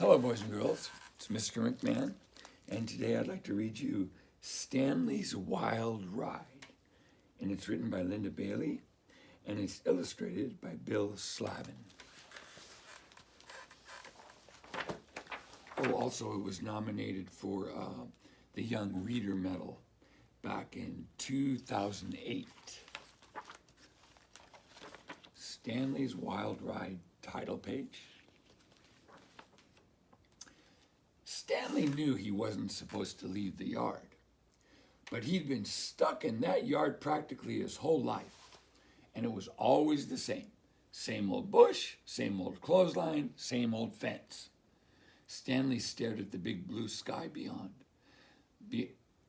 Hello, boys and girls. It's Mr. McMahon, and today I'd like to read you Stanley's Wild Ride. And it's written by Linda Bailey, and it's illustrated by Bill Slavin. Oh, also, it was nominated for the Young Reader Medal back in 2008. Stanley's Wild Ride title page. Stanley knew he wasn't supposed to leave the yard, but he'd been stuck in that yard practically his whole life, and it was always the same. Same old bush, same old clothesline, same old fence. Stanley stared at the big blue sky beyond,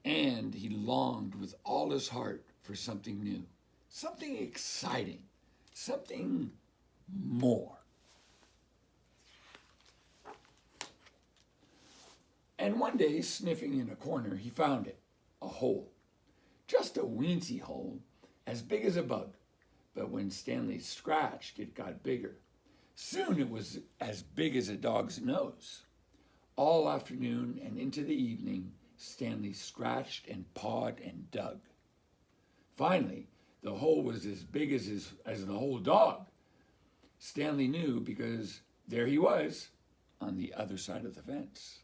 and he longed with all his heart for something new, something exciting, something more. And one day, sniffing in a corner, he found it, a hole. Just a weensy hole, as big as a bug. But when Stanley scratched, it got bigger. Soon it was as big as a dog's nose. All afternoon and into the evening, Stanley scratched and pawed and dug. Finally, the hole was as big as the whole dog. Stanley knew because there he was on the other side of the fence.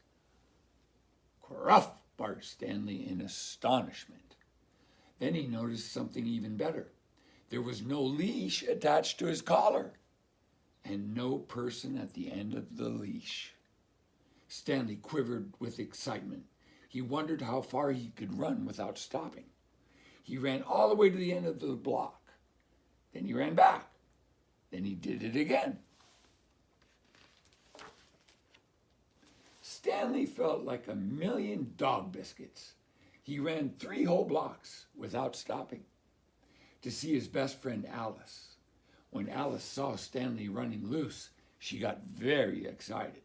"Gruff!" barked Stanley in astonishment. Then he noticed something even better. There was no leash attached to his collar, and no person at the end of the leash. Stanley quivered with excitement. He wondered how far he could run without stopping. He ran all the way to the end of the block. Then he ran back. Then he did it again. Stanley felt like a million dog biscuits. He ran 3 whole blocks without stopping to see his best friend Alice. When Alice saw Stanley running loose, she got very excited.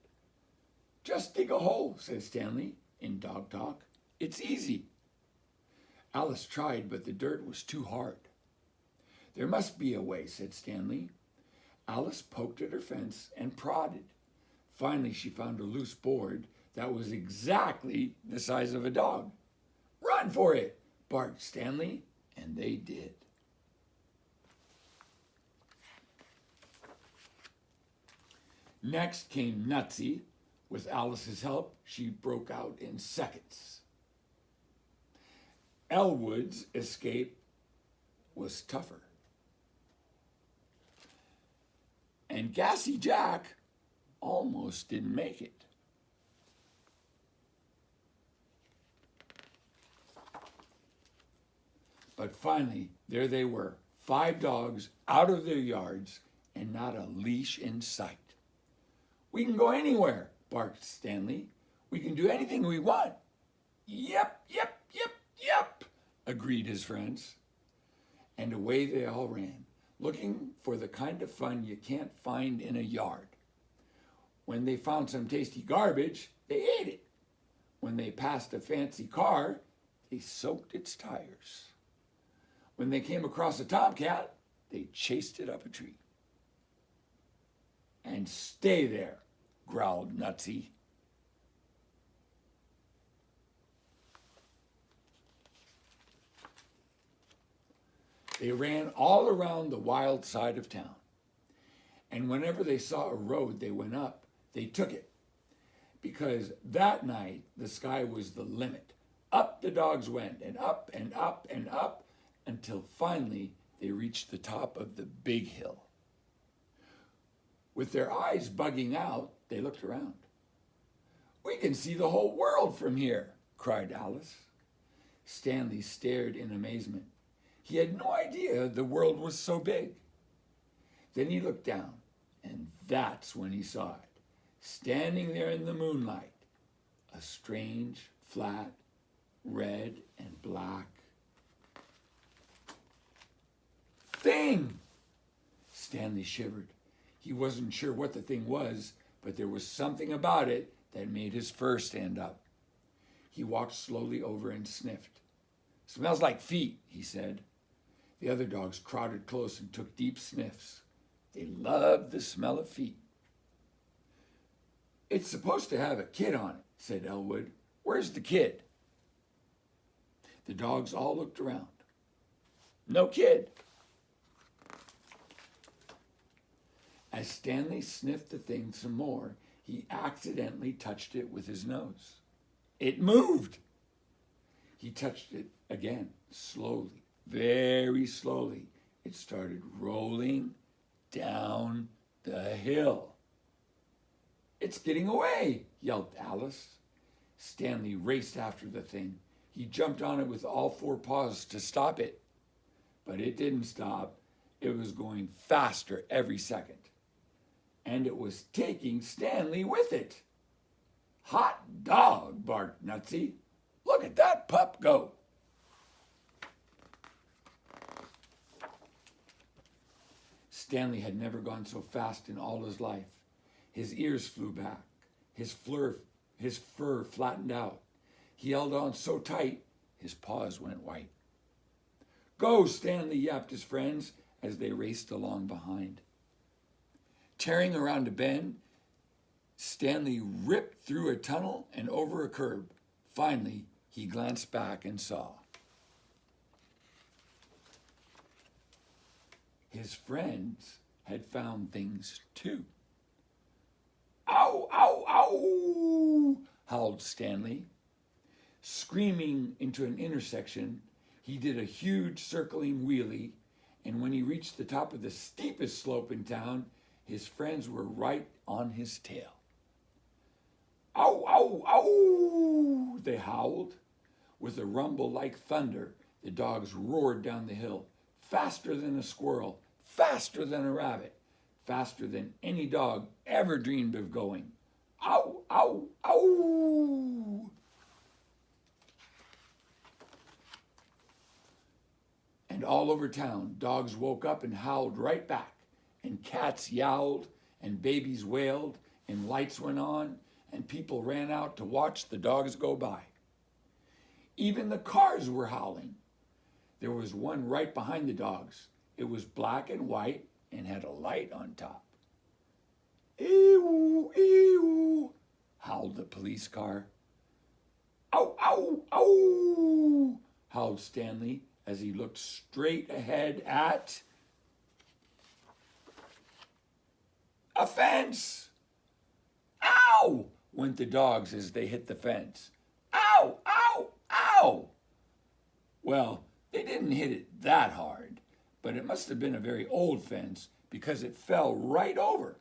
"Just dig a hole," said Stanley in dog talk. "It's easy." Alice tried, but the dirt was too hard. "There must be a way," said Stanley. Alice poked at her fence and prodded. Finally, she found a loose board that was exactly the size of a dog. "Run for it," barked Stanley, and they did. Next came Nutsy. With Alice's help, she broke out in seconds. Elwood's escape was tougher. And Gassy Jack almost didn't make it. But finally, there they were, 5 dogs out of their yards and not a leash in sight. "We can go anywhere," barked Stanley. "We can do anything we want." "Yep, yep, yep, yep," agreed his friends. And away they all ran, looking for the kind of fun you can't find in a yard. When they found some tasty garbage, they ate it. When they passed a fancy car, they soaked its tires. When they came across a tomcat, they chased it up a tree. "And stay there," growled Nutsy. They ran all around the wild side of town. And whenever they saw a road they went up, they took it. Because that night, the sky was the limit. Up the dogs went, and up and up and up, until finally they reached the top of the big hill. With their eyes bugging out, they looked around. "We can see the whole world from here," cried Alice. Stanley stared in amazement. He had no idea the world was so big. Then he looked down, and that's when he saw it. Standing there in the moonlight, a strange, flat, red and black thing. Stanley shivered. He wasn't sure what the thing was, but there was something about it that made his fur stand up. He walked slowly over and sniffed. "Smells like feet," he said. The other dogs crowded close and took deep sniffs. They loved the smell of feet. It's supposed to have a kid on it, said Elwood. Where's the kid? The dogs all looked around. No kid. As Stanley sniffed the thing some more, he accidentally touched it with his nose. It moved. He touched it again, slowly, very slowly. It started rolling down the hill. It's getting away, yelped Alice. Stanley raced after the thing. He jumped on it with all four paws to stop it. But it didn't stop. It was going faster every second. And it was taking Stanley with it. Hot dog, barked Nutsy. Look at that pup go. Stanley had never gone so fast in all his life. His ears flew back. His fur flattened out. He held on so tight, his paws went white. Go, Stanley, yapped his friends as they raced along behind. Tearing around a bend, Stanley ripped through a tunnel and over a curb. Finally, he glanced back and saw. His friends had found things too. Ow, ow, ow, howled Stanley. Screaming into an intersection, he did a huge circling wheelie, and when he reached the top of the steepest slope in town, his friends were right on his tail. Ow, ow, ow, they howled. With a rumble like thunder, the dogs roared down the hill, faster than a squirrel, faster than a rabbit, faster than any dog ever dreamed of going. Ow, ow, ow! And all over town, dogs woke up and howled right back, and cats yowled, and babies wailed, and lights went on, and people ran out to watch the dogs go by. Even the cars were howling. There was one right behind the dogs. It was black and white and had a light on top. Ew, ew, howled the police car. Ow, ow, ow, howled Stanley as he looked straight ahead at a fence. Ow, went the dogs as they hit the fence. Ow, ow, ow. Well, they didn't hit it that hard, but it must have been a very old fence because it fell right over.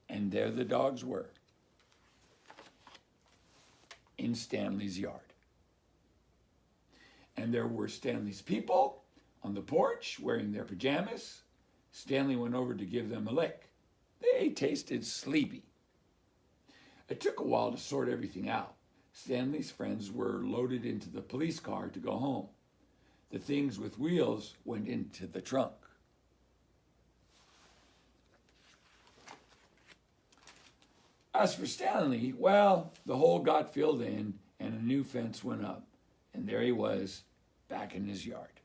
And there the dogs were, in Stanley's yard. And there were Stanley's people on the porch wearing their pajamas. Stanley went over to give them a lick. They tasted sleepy. It took a while to sort everything out. Stanley's friends were loaded into the police car to go home. The things with wheels went into the trunk. As for Stanley, well, the hole got filled in and a new fence went up. And there he was, back in his yard.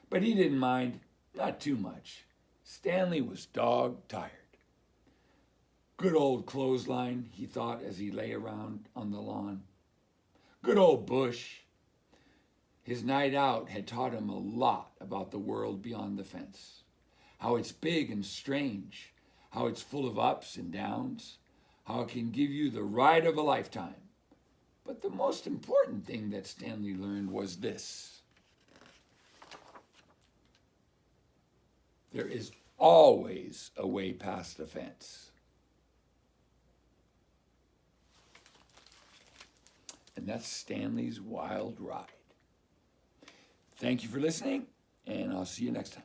But he didn't mind, not too much. Stanley was dog-tired. Good old clothesline, he thought as he lay around on the lawn. Good old bush. His night out had taught him a lot about the world beyond the fence. How it's big and strange. How it's full of ups and downs. How it can give you the ride of a lifetime. But the most important thing that Stanley learned was this. There is always a way past the fence. And that's Stanley's Wild Ride. Thank you for listening, and I'll see you next time.